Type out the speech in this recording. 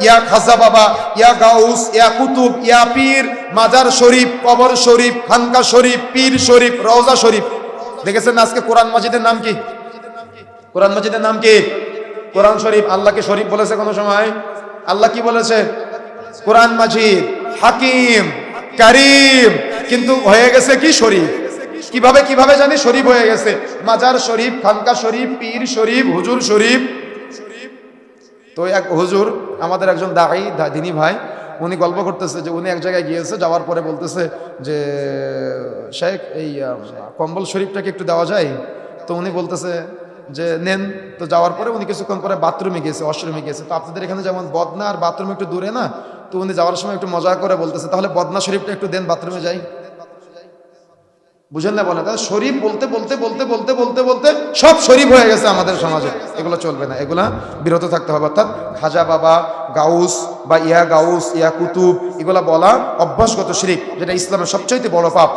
ইয়া খাজা বাবা, ইয়া গাউস, ইয়া কুতুব, ইয়া পীর, মাজার শরীফ, কবর শরীফ, খানকা শরীফ, পীর শরীফ, রওজা শরীফ। দেখেছেন আজকে কোরআন মাজিদের নাম কি? কোরআন মাজিদের নাম কি? কোরআন শরীফ। আল্লাহকে শরীফ বলেছে কোনো সময়? আল্লাহ কি বলেছে? কোরআন মাজিদ হাকিম কারীম, কিন্তু হয়ে গেছে কি শরীফ। কিভাবে কিভাবে জানি শরীফ হয়ে গেছে? মাজার শরীফ, খানকা শরীফ, পীর শরীফ, হুজুর শরীফ। তো এক হুজুর, আমাদের একজন দাঈ দিনী ভাই, উনি গল্প করতেছে যে উনি এক জায়গায় গিয়েছে, যাওয়ার পরে বলতেছে যে শেখ এই কম্বল শরীফটাকে একটু দেওয়া যায়? তো উনি বলতেছে যে নেন। তো যাওয়ার পরে উনি কিছুক্ষণ পরে বাথরুমে গিয়েছে, ওয়াশরুমে গিয়েছে। তো আপনাদের এখানে যেমন বদনা আর বাথরুম একটু দূরে না, তো উনি যাওয়ার সময় একটু মজা করে বলতেছে তাহলে বদনা শরীফটা একটু দেন, বাথরুমে যাই। বুঝেন না? বলে তাহলে শরীফ বলতে বলতে বলতে বলতে বলতে বলতে সব শরীফ হয়ে গেছে আমাদের সমাজে। এগুলো চলবে না, এগুলা বিরত থাকতে হবে। অর্থাৎ খাজা বাবা, গাউস বা ইয়া গাউস, ইয়া কুতুব, এগুলা বলা অভ্যাসগত শিরক, যেটা ইসলামের সবচাইতে বড় পাপ।